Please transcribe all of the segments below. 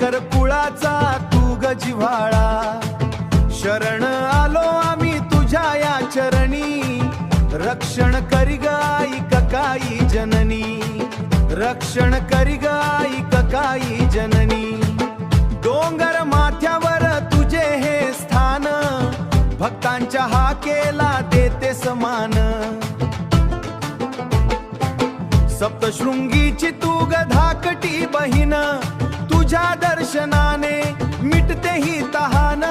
नेरकर कुळाचा तू ग जिव्हाळा, शरण आलो आम्ही तुझ्या या चरणी, रक्षण करी ग आई ककाई जननी, रक्षण करी ग आई ककाई जननी. डोंगर माथ्यावर तुझे हे स्थान, भक्तांच्या हाकेला देते समान. सप्तशृंगीची तू ग धाकटी बहीण, तुझ्या दर्शनाने मिटते ही तहान.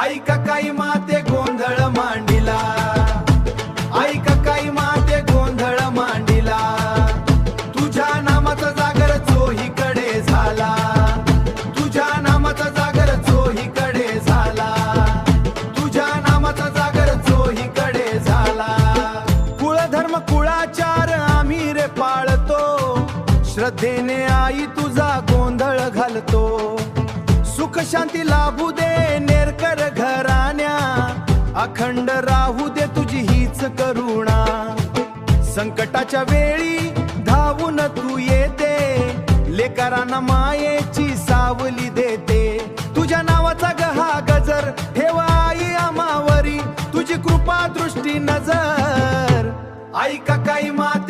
आई ककाई माते गोंधळ मांडिला, आई ककाई माते गोंधळ मांडिला, तुझ्या नामाचा जागर चोहीकडे झाला, तुझ्या नामाचा जागर चोहीकडे झाला, तुझ्या नामाचा जागर चोहीकडे झाला. कुळधर्म कुळाचार आम्ही रे पाळतो, श्रद्धेने आई तुझा गोंधळ घालतो. सुख शांती लाभू दे नेरकर घराण्या, अखंड राहू दे तुझी हीच करुणा. संकटाच्या वेळी धावून तू येते, लेकरांना मायेची सावली देते. तुझ्या नावाचा गहा गजर ठेवा आई आम्हावरी, तुझी कृपा दृष्टी नजर. आई ककाई माते